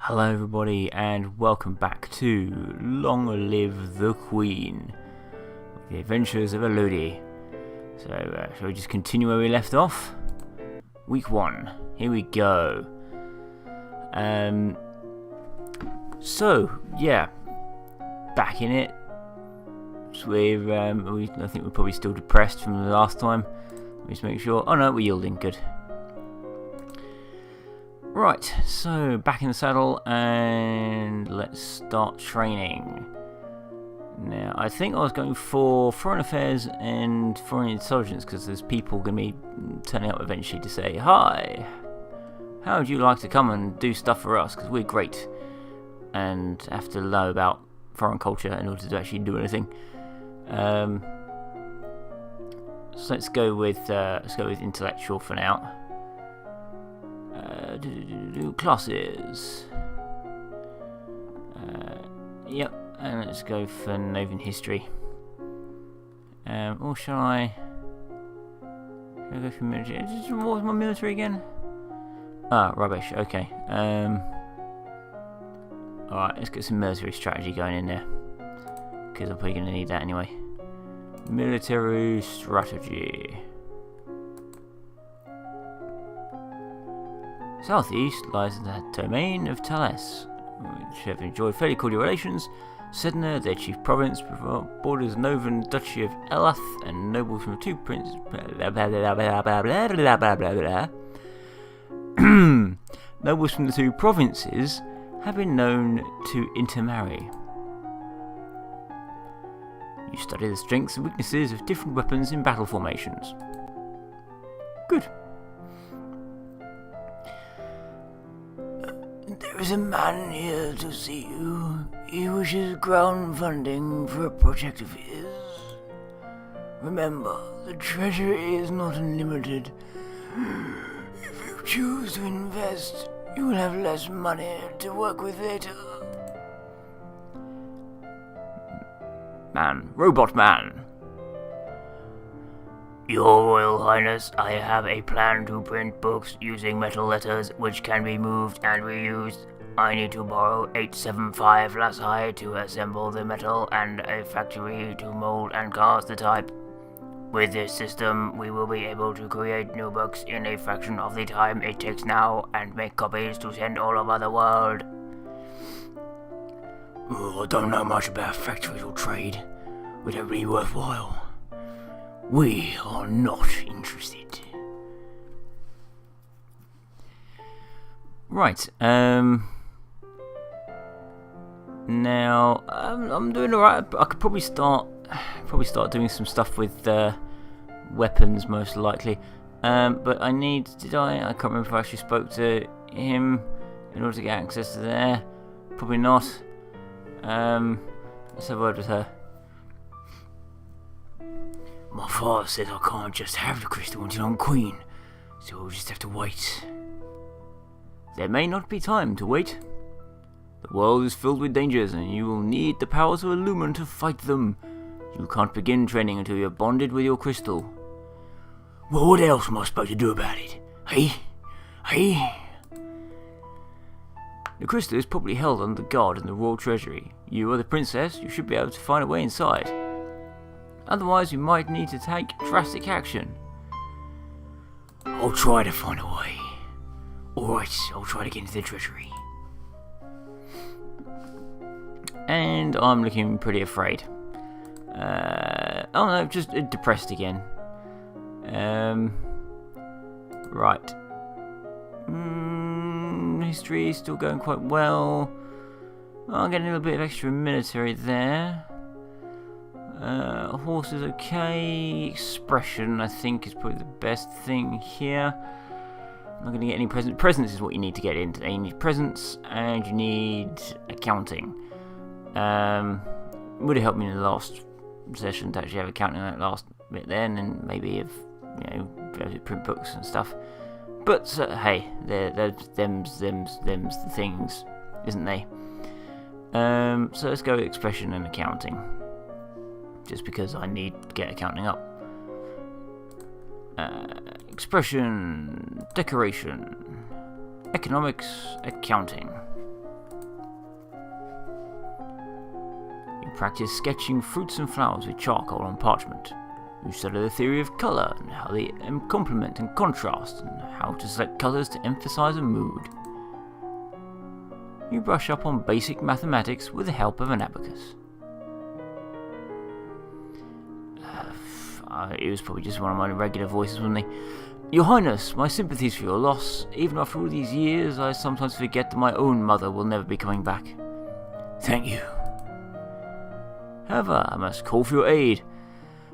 Hello everybody and welcome back to Long Live the Queen, The Adventures of Elodie. So shall we just continue where we left off? Week 1, here we go. So yeah, back in it. So I think we're probably still depressed from the last time. Let me just make sure. Oh no, we're yielding, good. Right, so back in the saddle and let's start training. Now, I think I was going for foreign affairs and foreign intelligence because there's people going to be turning up eventually to say, "Hi, how would you like to come and do stuff for us? Because we're great and have to know about foreign culture in order to actually do anything." So let's go with intellectual for now. Classes. Yep, and let's go for Novan history. Or shall I go for military? What was my military again? Ah, rubbish. Okay. Alright, let's get some military strategy going in there. Because I'm probably going to need that anyway. Military strategy. Southeast lies in the domain of Thales, which have enjoyed fairly cordial relations. Sedna, their chief province, borders Novan Duchy of Elath, and nobles from the two princes. Nobles from the two provinces have been known to intermarry. You study the strengths and weaknesses of different weapons in battle formations. Good. There is a man here to see you. He wishes ground funding for a project of his. Remember, the treasury is not unlimited. If you choose to invest, you will have less money to work with later. Robot man. Your Royal Highness, I have a plan to print books using metal letters which can be moved and reused. I need to borrow 875 Lasai to assemble the metal and a factory to mold and cast the type. With this system, we will be able to create new books in a fraction of the time it takes now and make copies to send all over the world. I don't know much about factories or trade. Would that be worthwhile? We are not interested. Right, now, I'm doing alright. I could probably start doing some stuff with weapons, most likely. But I can't remember if I actually spoke to him in order to get access to there. Probably not. Let's have a word with her. My father says I can't just have the crystal until I'm queen, so we'll just have to wait. There may not be time to wait. The world is filled with dangers, and you will need the powers of Illumin to fight them. You can't begin training until you're bonded with your crystal. Well, what else am I supposed to do about it? Hey? The crystal is probably held under guard in the royal treasury. You are the princess, you should be able to find a way inside. Otherwise, you might need to take drastic action. I'll try to find a way. Alright, I'll try to get into the treasury. And I'm looking pretty afraid. Oh no, just depressed again. Right. History is still going quite well. I'm getting a little bit of extra military there. Horse is okay. Expression, I think, is probably the best thing here. I'm not going to get any presents. Presents is what you need to get into. You need presents and you need accounting. Would have helped me in the last session to actually have accounting that last bit then, and maybe have, be able to print books and stuff. But hey, them's the things, isn't they? So let's go with expression and accounting. Just because I need to get accounting up. Expression, decoration, economics, accounting. practice sketching fruits and flowers with charcoal on parchment. You study the theory of colour and how they complement and contrast, and how to select colours to emphasise a mood. You brush up on basic mathematics with the help of an abacus. It was probably just one of my regular voices, wasn't he? Your Highness, my sympathies for your loss. Even after all these years, I sometimes forget that my own mother will never be coming back. Thank you. However, I must call for your aid.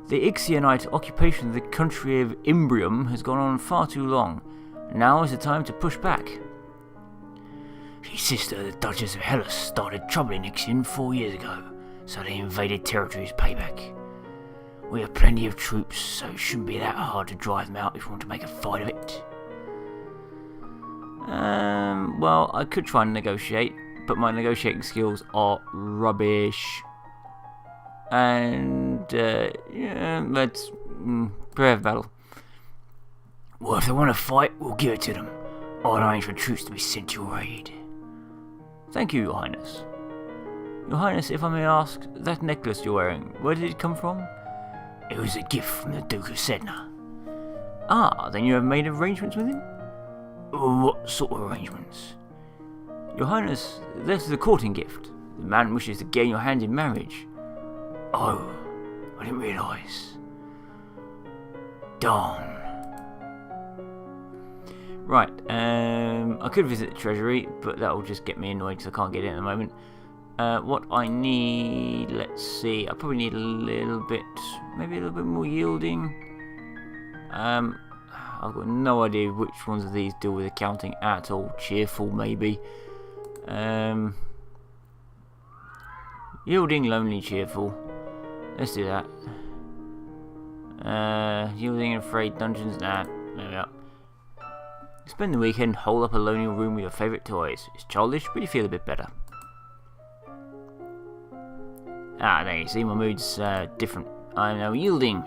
The Ixionite occupation of the country of Imbrium has gone on far too long. Now is the time to push back. His sister, the Duchess of Hellas, started trouble in Ixion 4 years ago, so they invaded territory as payback. We have plenty of troops, so it shouldn't be that hard to drive them out if we want to make a fight of it. Well, I could try and negotiate, but my negotiating skills are rubbish. And, yeah, let's prepare for battle. Well, if they want to fight, we'll give it to them. I'll arrange for troops to be sent to your aid. Thank you, Your Highness. Your Highness, if I may ask, that necklace you're wearing, where did it come from? It was a gift from the Duke of Sedna. Ah, then you have made arrangements with him? What sort of arrangements? Your Highness, this is a courting gift. The man wishes to gain your hand in marriage. Oh, I didn't realise. Darn. Right, I could visit the treasury, but that will just get me annoyed because I can't get in at the moment. What I need, let's see, I probably need a little bit, maybe a little bit more yielding. I've got no idea which ones of these deal with accounting at all. Cheerful, maybe. Yielding, lonely, cheerful. Let's do that. Yielding and afraid, dungeons, nah, there we are. Spend the weekend, hole up a lonely room with your favourite toys. It's childish, but you feel a bit better. Ah, there you see, my mood's different. I'm now yielding.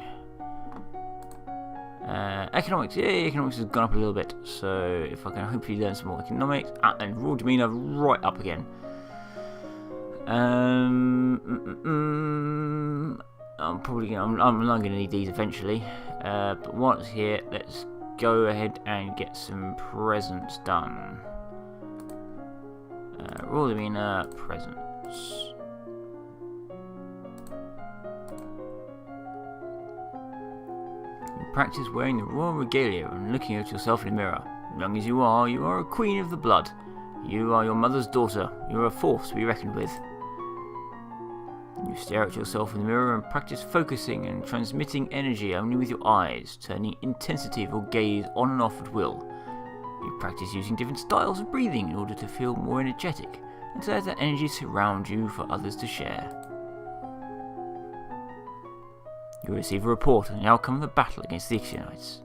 Economics, yay, economics has gone up a little bit. So if I can hopefully learn some more economics. Ah, and raw demeanour right up again. I'm not going to need these eventually. But once here, let's go ahead and get some presents done. Raw demeanour, presents. Practice wearing the royal regalia and looking at yourself in the mirror. Young as you are a queen of the blood. You are your mother's daughter. You are a force to be reckoned with. You stare at yourself in the mirror and practice focusing and transmitting energy only with your eyes, turning intensity of your gaze on and off at will. You practice using different styles of breathing in order to feel more energetic and to let that energy surround you for others to share. You receive a report on the outcome of the battle against the Ixionites.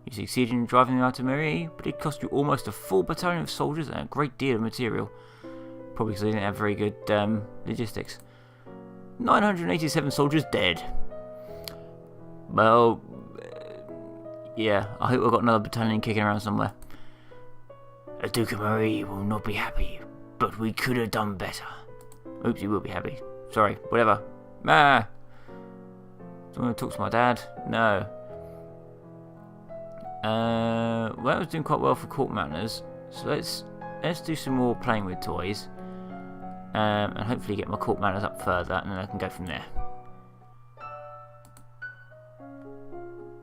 You succeeded in driving them out of Marie, but it cost you almost a full battalion of soldiers and a great deal of material. Probably because they didn't have very good logistics. 987 soldiers dead. Well, yeah, I hope I've got another battalion kicking around somewhere. The Duke of Marie will not be happy, but we could have done better. Oops, he will be happy. Sorry, whatever. Do I want to talk to my dad? No. Well, I was doing quite well for court manners, so let's do some more playing with toys, and hopefully get my court manners up further, and then I can go from there.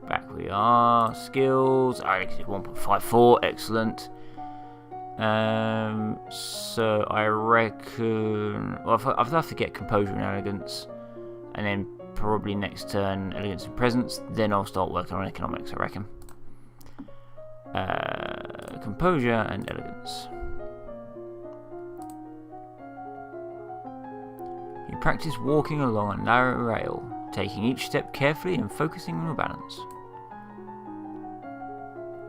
Back we are. Skills. I think it's 1.54. Excellent. So I reckon. Well, I'd have to get composure and elegance, and then probably next turn elegance and presence. Then I'll start working on economics, I reckon. Composure and elegance. You practice walking along a narrow rail, taking each step carefully and focusing on your balance.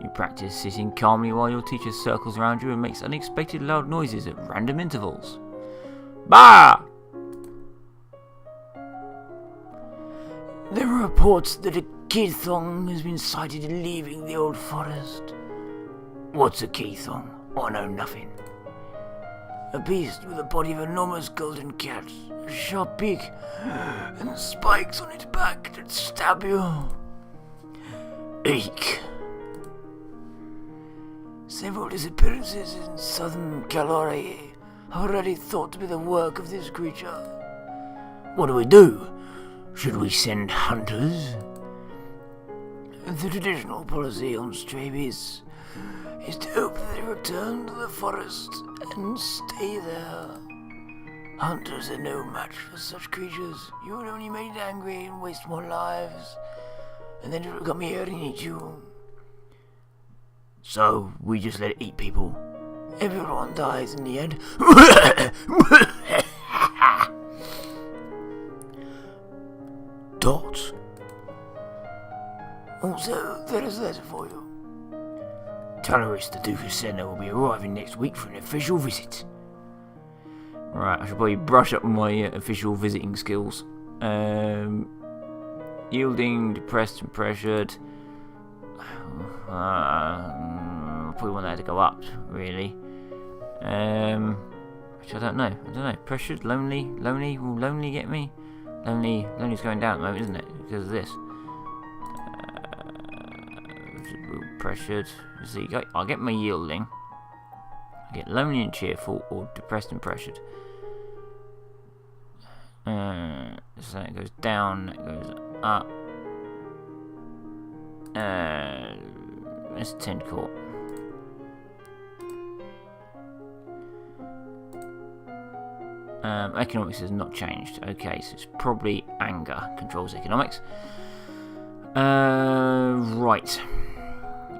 You practice sitting calmly while your teacher circles around you and makes unexpected loud noises at random intervals. Bah! There are reports that a Keithong has been sighted leaving the old forest. What's a Keithong? I know nothing. A beast with the body of an enormous golden cat, a sharp beak, and spikes on its back that stab you. Eek. Several disappearances in southern Calori are already thought to be the work of this creature. What do we do? Should we send hunters? The traditional policy on stray beasts is to hope that they return to the forest and stay there. Hunters are no match for such creatures. You would only make it angry and waste more lives, and then it will come here and eat you. So we just let it eat people. Everyone dies in the end. Dot. Also, there is a letter for you. Talaris the Duke of Senna will be arriving next week for an official visit. Right, I should probably brush up on my official visiting skills. Yielding, depressed and pressured. Probably want that to go up, really. Which I don't know. Pressured, lonely. Will lonely get me? Lonely's going down at the moment, isn't it? Because of this. Pressured. See, I'll get my yielding. I get lonely and cheerful, or depressed and pressured. So it goes down, it goes up. It's 10 court. Economics has not changed. Okay, so it's probably anger controls economics. Right.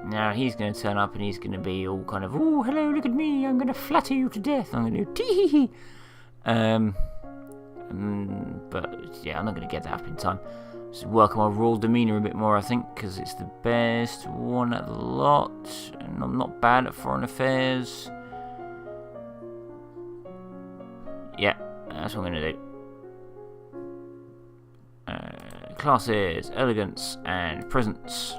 Now he's going to turn up and he's going to be all kind of, oh, hello, look at me, I'm going to flatter you to death. I'm going to do tee-hee-hee. But yeah, I'm not going to get that up in time. Just work on my raw demeanour a bit more, I think, because it's the best one at the lot. And I'm not bad at foreign affairs. Yeah, that's what I'm going to do. Classes, elegance, and presence.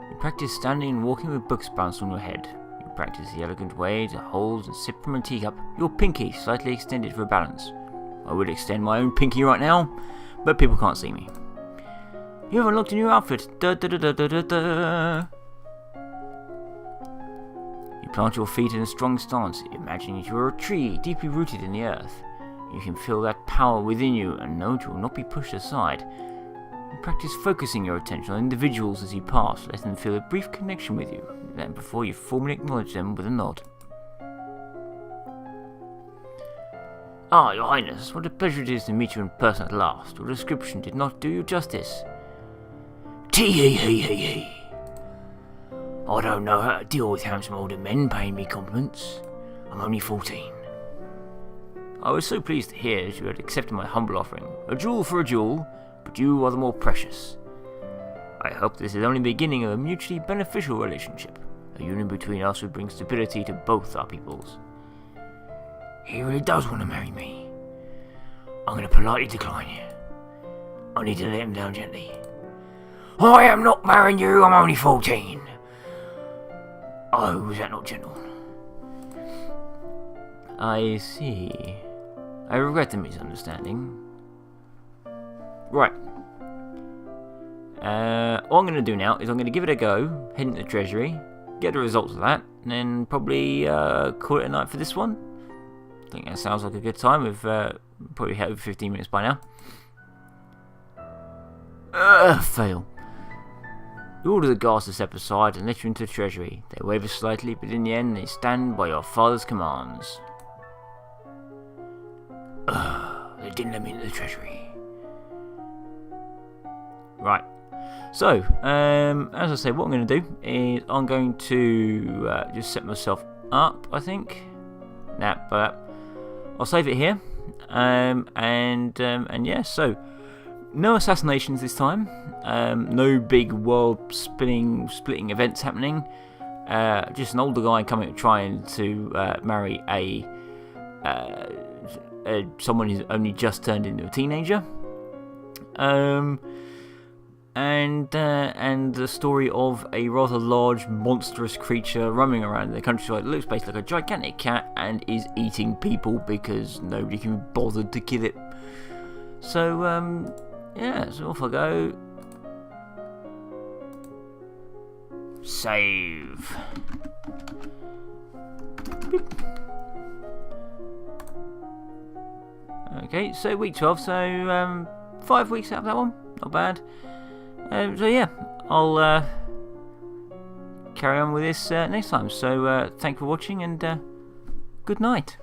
You practice standing and walking with books bounced on your head. You practice the elegant way to hold and sip from a teacup, your pinky slightly extended for balance. I would extend my own pinky right now, but people can't see me. You have unlocked a new outfit. Da, da, da, da, da, da, da. You plant your feet in a strong stance, imagining you are a tree deeply rooted in the earth. You can feel that power within you and know you will not be pushed aside. You practice focusing your attention on individuals as you pass, letting them feel a brief connection with you, then before you formally acknowledge them with a nod. Ah, Your Highness, what a pleasure it is to meet you in person at last. Your description did not do you justice. Tee-hee-hee-hee-hee. I don't know how to deal with handsome older men paying me compliments. I'm only 14. I was so pleased to hear that you had accepted my humble offering. A jewel for a jewel, but you are the more precious. I hope this is only the beginning of a mutually beneficial relationship. A union between us would bring stability to both our peoples. He really does want to marry me. I'm going to politely decline you. I need to let him down gently. I am not marrying you, I'm only 14. Oh, was that not gentle? I see. I regret the misunderstanding. Right. What I'm going to do now is I'm going to give it a go, head into the treasury, get the results of that, and then probably call it a night for this one. I think that sounds like a good time. We've probably hit over 15 minutes by now. Fail. You order the guards to step aside and let you into the treasury. They waver slightly, but in the end they stand by your father's commands. They didn't let me into the treasury. Right. So, as I say, what I'm going to do is I'm going to just set myself up, I think. But I'll save it here. And yeah, so no assassinations this time. No big world-splitting events happening. Just an older guy trying to marry someone who's only just turned into a teenager. and the story of a rather large, monstrous creature roaming around the countryside. It looks basically like a gigantic cat and is eating people because nobody can be bothered to kill it. So, yeah, so off I go. Save. Okay, so week 12, so 5 weeks out of that one, not bad. So yeah, I'll carry on with this next time. So thank you for watching, and good night.